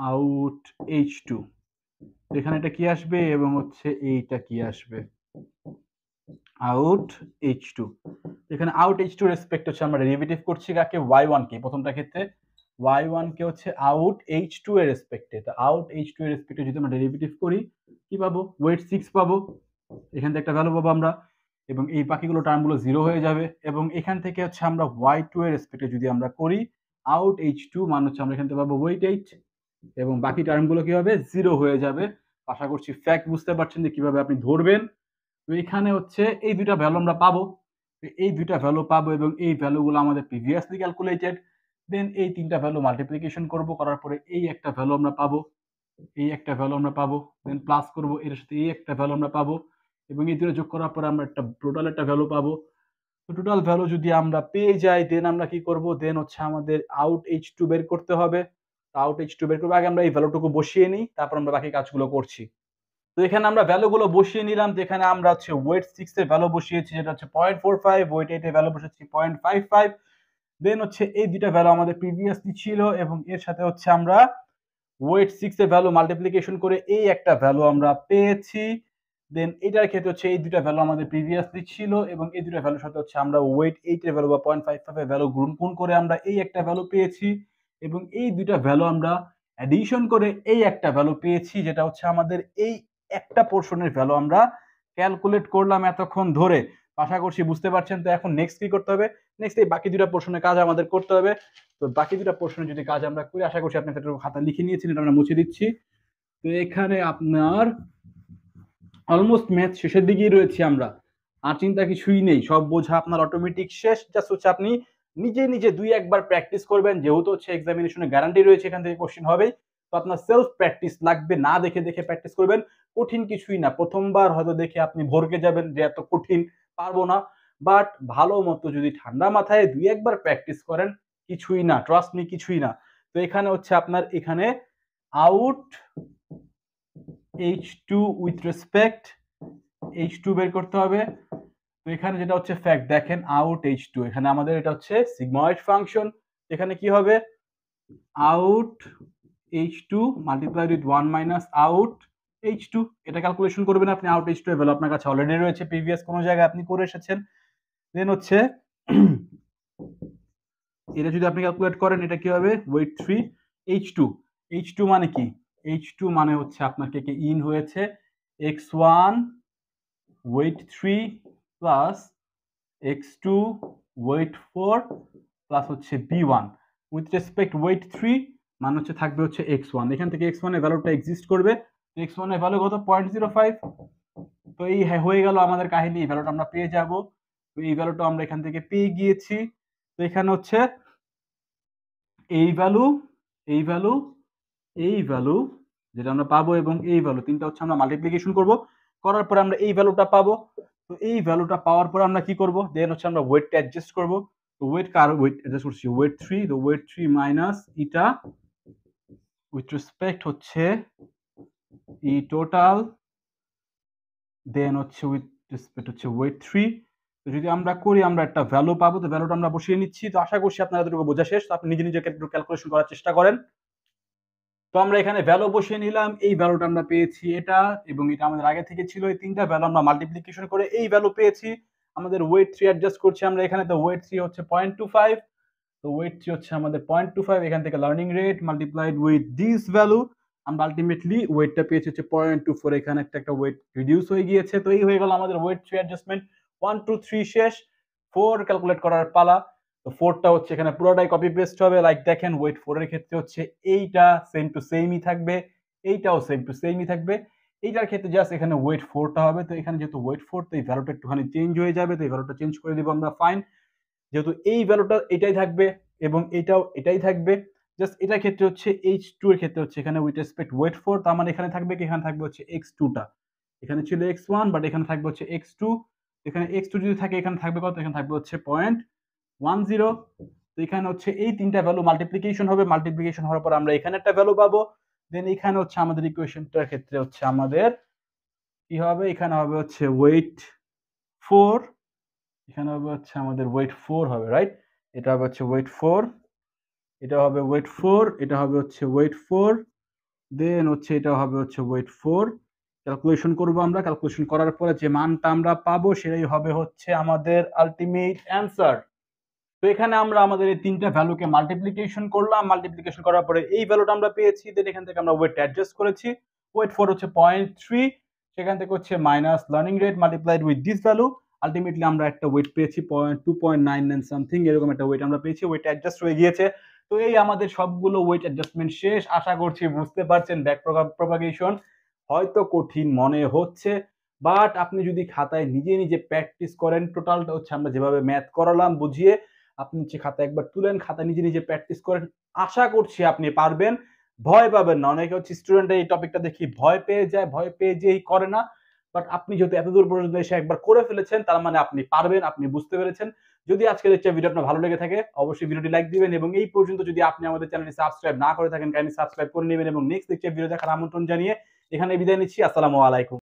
Out H2, এখানে এটা কি আসবে এবং হচ্ছে এইটা কি আসবে, আউট H2। এখানে আউট H2 রেসপেক্ট হচ্ছে আমরা ডেরিভেটিভ করছি কাকে, y1 কে, প্রথমটা ক্ষেত্রে y1 কে হচ্ছে আউট H2 এর রেসপেক্টে। তো আউট H2 এর রেসপেক্টে যদি আমরা ডেরিভেটিভ করি কি পাবো, ওয়েট 6 পাবো, এখান থেকে একটা ভ্যালু পাবো আমরা, এবং এই বাকিগুলো টার্মগুলো 0 হয়ে যাবে, এবং এখান থেকে হচ্ছে আমরা y2 এর রেসপেক্টে যদি আমরা করি আউট H2 মান হচ্ছে আমরা এখান থেকে পাবো ওয়েট 8, এবং বাকি টার্মগুলো কি হবে, 0 হয়ে যাবে। আশা করছি ফ্যাক্ট বুঝতে পারছেন যে কিভাবে আপনি ধরবেন। তো এখানে হচ্ছে এই দুইটা ভ্যালু আমরা পাবো, এই দুইটা ভ্যালু পাবো এবং এই ভ্যালুগুলো আমাদের প্রিভিয়াসলি ক্যালকুলেটেড। দেন এই তিনটা ভ্যালু মাল্টিপ্লিকেশন করব, করার পরে এই একটা ভ্যালু আমরা পাবো, এই একটা ভ্যালু আমরা পাবো, দেন প্লাস করব এর সাথে এই একটা ভ্যালু আমরা পাবো, এবং এই দুটো যোগ করার পরে আমরা একটা টোটাল একটা ভ্যালু পাবো। তো টোটাল ভ্যালু যদি আমরা পেয়ে যাই দেন আমরা কি করব, দেন হচ্ছে আমাদের আউট H2 বের করতে হবে। আউট H2 বের করবো, আগে আমরা এই ভ্যালুটুকু বসিয়ে নিই, তারপর আমরা বাকি কাজগুলো করছি। তো এখানে আমরা ভ্যালুগুলো বসিয়ে নিলাম, যেখানে আমরা হচ্ছে ওয়েট 6 এর ভ্যালু বসিয়েছি যেটা হচ্ছে 0.45, ওয়েট 8 এর ভ্যালু বসিয়েছি 0.55। দেন হচ্ছে এই দুইটা ভ্যালু আমাদের প্রিভিয়াসলি ছিল, এবং এর সাথে হচ্ছে আমরা ওয়েট 6 এর ভ্যালু মাল্টিপ্লিকেশন করে এই একটা ভ্যালু আমরা পেয়েছি। দেন এটার ক্ষেত্রে হচ্ছে এই দুইটা ভ্যালু আমাদের প্রিভিয়াসলি ছিল, এবং এই দুইটা ভ্যালুর সাথে হচ্ছে আমরা ওয়েট 8 এর ভ্যালু বা 0.55 এর ভ্যালু গুণ করে আমরা এই একটা ভ্যালু পেয়েছি, এবং এই দুইটা ভ্যালু আমরা অ্যাডিশন করে এই একটা ভ্যালু পেয়েছি, যেটা হচ্ছে আমাদের এই একটা পোর্শনের ভ্যালু আমরা ক্যালকুলেট করলাম এতক্ষণ ধরে। আশা করছি বুঝতে পারছেন। তো এখন নেক্সট কি করতে হবে, নেক্সট এই বাকি দুইটা পোর্শনের কাজ আমাদের করতে হবে। তো বাকি দুটা পোর্শনে যদি কাজ আমরা করি, আশা করছি আপনি একটা খাতা লিখে নিয়েছেন, এটা আমরা মুছে দিচ্ছি। তো এখানে আপনার অলমোস্ট ম্যাথ শেষের দিকেই রয়েছি আমরা, আর চিন্তা কিছুই নেই, সব বোঝা আপনার অটোমেটিক শেষ। জাস্ট হচ্ছে আপনি নিজে নিজে দুই একবার প্র্যাকটিস করবেন, যেহেতু হচ্ছে এক্সামিনেশনে গ্যারান্টি রয়েছে এখান থেকে কোশ্চেন হবেই। তো আপনার সেলফ প্র্যাকটিস লাগবে, না দেখে দেখে প্র্যাকটিস করবেন। কঠিন কিছুই না, প্রথমবার হয়তো দেখে আপনি ভরকে যাবেন যে এত কঠিন, পারবো না, বাট ভালো মতো যদি ঠান্ডা মাথায় দুই একবার প্র্যাকটিস করেন, কিছুই না, ট্রাস্ট মি, কিছুই না। তো এখানে হচ্ছে আপনার এখানে out H2 with respect H2 বের করতে হবে। তো এখানে যেটা হচ্ছে ফ্যাক্ট দেখেন, আউট H2, এখানে আমাদের এটা হচ্ছে সিগময়েড ফাংশন। এখানে কি হবে, out H2 multiplied with 1 minus out H2। এটা ক্যালকুলেশন করবেন আপনি, আউট H2 এর ভ্যালু আপনার কাছে অলরেডি রয়েছে, প্রিভিয়াস কোনো জায়গায় আপনি করে এসেছেন। দেন হচ্ছে এটা যদি আপনি ক্যালকুলেট করেন, এটা কি হবে, ওয়েট 3 H2। H2 মানে কি, H2 মানে হচ্ছে আপনার কে কে ইন হয়েছে x1 wait 3 plus x2 wait 4 plus হচ্ছে b1 উইথ রেসপেক্ট ওয়েট 3 মানে হচ্ছে থাকবে হচ্ছে x1। এখান থেকে x1 এর ভ্যালুটা এক্সিস্ট করবে, x1 এর ভ্যালু কত, 0.05। তো এই হয়ে গেল আমাদের কাহিনী, এই ভ্যালুটা আমরা পেয়ে যাব। তো এই ভ্যালুটা আমরা এখান থেকে পেয়ে গিয়েছি। তো এখানে হচ্ছে এই ভ্যালু, এই ভ্যালু, এই ভ্যালু যেটা আমরা পাবো, এবং এই ভ্যালু, তিনটা হচ্ছে আমরা মাল্টিপ্লিকেশন করব, করার পরে আমরা এই ভ্যালুটা পাবো। তো এই ভ্যালুটা পাওয়ার পরে আমরা কি করব, দেন হচ্ছে আমরা ওয়েটটা অ্যাডজাস্ট করব। তো ওয়েট কার ওয়েট অ্যাডজাস্ট করছি, ওয়েট 3, তো ওয়েট 3 মাইনাস এটা উইথ রেসপেক্ট হচ্ছে ই টোটাল, দেন হচ্ছে উইথ রেসপেক্ট হচ্ছে ওয়েট 3। তো যদি আমরা করি আমরা একটা ভ্যালু পাবো, তো ভ্যালুটা আমরা বসিয়ে নিচ্ছি। তো আশা করছি আপনার এতটুকু বোঝা শেষ। তো আপনি নিজে নিজে ক্যালকুলেশন করার চেষ্টা করেন। তো আমরা এখানে ভ্যালু বসিয়ে নিলাম, এই ভ্যালুটা আমরা পেয়েছি এটা, এবং এটা আমাদের আগে থেকে ছিল। এই তিনটা ভ্যালু আমরা মাল্টিপ্লিকেশন করে এই ভ্যালু পেয়েছি। আমাদের ওয়েট 3 অ্যাডজাস্ট করছি আমরা এখানে, তো ওয়েট 3 হচ্ছে 0.25। তো ওয়েট 3 হচ্ছে আমাদের 0.25, এখান থেকে learning rate multiplied with this value, আমরা আলটিমেটলি ওয়েটটা পেয়েছি হচ্ছে 0.24। এখানে একটা ওয়েট রিডিউস হয়ে গিয়েছে। তো এই হয়ে গেল আমাদের ওয়েট 3 অ্যাডজাস্টমেন্ট। 1 2 3 শেষ, 4 ক্যালকুলেট করার পালা। তো 4টা হচ্ছে এখানে পুরোটাই কপি পেস্ট হবে। লাইক দেখেন ওয়েট 4 এর ক্ষেত্রে হচ্ছে এইটা সেম টু সেমই থাকবে, এইটাও সেম টু সেমই থাকবে। এইটার ক্ষেত্রে জাস্ট এখানে ওয়েট 4টা হবে। তো এখানে যেহেতু ওয়েট 4, তো এই ভ্যালুটা একটুখানি চেঞ্জ হয়ে যাবে, তো এই ভ্যালুটা চেঞ্জ করে দিব আমরা, ফাইন। যেহেতু এই ভ্যালুটা এটাই থাকবে এবং এটাও এটাই থাকবে, জাস্ট এটার ক্ষেত্রে হচ্ছে H2 এর ক্ষেত্রে হচ্ছে এখানে উইথ রেসপেক্ট ওয়েট 4, তার মানে এখানে থাকবে কি, এখানে থাকবে হচ্ছে x2টা, এখানে ছিল x1 বাট এখানে থাকবে হচ্ছে x2। এখানে x2 যদি থাকে এখানে থাকবে কত, এখানে থাকবে হচ্ছে 0.10। তো এখানে হচ্ছে এই তিনটা ভ্যালু মাল্টিপ্লিকেশন হবে, মাল্টিপ্লিকেশন হওয়ার পর আমরা এখানে একটা ভ্যালু পাবো। দেন এখানে হচ্ছে আমাদের ইকুয়েশনটার ক্ষেত্রে হচ্ছে আমাদের কি হবে, এখানে হবে হচ্ছে ওয়েট 4, এখানে হবে হচ্ছে আমাদের ওয়েট 4 হবে, রাইট। এটা হবে হচ্ছে ওয়েট 4, এটা হবে ওয়েট 4, এটা হবে হচ্ছে ওয়েট 4, দেন হচ্ছে এটা হবে হচ্ছে ওয়েট 4। ক্যালকুলেশন করব আমরা। ক্যালকুলেশন করার পরে যে মানটা আমরা পাবো সেটাই হবে হচ্ছে আমাদের আল্টিমেট অ্যান্সার। তো এখানে আমরা আমাদের এই তিনটা ভ্যালুকে মাল্টিপ্লিকেশন করলাম। মাল্টিপ্লিকেশন করার পরে এই ভ্যালুটা আমরা পেয়েছি। দেন এখান থেকে আমরা ওয়েট অ্যাডজাস্ট করেছি। ওয়েট 4 হচ্ছে 0.3, সেখান থেকে হচ্ছে minus learning rate multiplied with this value. Ultimately আমরা একটা ওয়েট পেয়েছি 2.99 সামথিং, এরকম একটা ওয়েট আমরা পেয়েছি। ওয়েট অ্যাডজাস্ট হয়ে গিয়েছে। তো এই আমাদের সবগুলো ওয়েট অ্যাডজাস্টমেন্ট শেষ। আশা করছি বুঝতে পারছেন ব্যাক প্রপাগেশন হয়তো কঠিন মনে হচ্ছে, বাট আপনি যদি খাতায় নিজে নিজে প্র্যাকটিস করেন, টোটালটা হচ্ছে আমরা যেভাবে ম্যাথ করালাম বুঝিয়ে, আপনি হচ্ছে খাতা একবার তুলেন, খাতা নিজে নিজে প্র্যাকটিস করেন, আশা করছি আপনি পারবেন। ভয় পাবেন না। অনেকে হচ্ছে স্টুডেন্টরা এই টপিকটা দেখি ভয় পেয়ে যায়, ভয় পেয়ে যেই করে না। বাট আপনি যেহেতু এতদূর পর্যন্ত এসে একবার করে ফেলেছেন, তার মানে আপনি পারবেন, আপনি বুঝতে পেরেছেন। যদি আজকের এই ভিডিও আপনার ভালো লেগে থাকে অবশ্যই ভিডিওটি লাইক দিবেন, এবং এই পর্যন্ত যদি আপনি আমাদের চ্যানেলটি সাবস্ক্রাইব না করে থাকেন কাইন্ডলি সাবস্ক্রাইব করে নেবেন, এবং নেক্সট ভিডিও দেখার আমন্ত্রণ জানিয়ে এখানে বিদায় নিচ্ছি। আসসালামু আলাইকুম।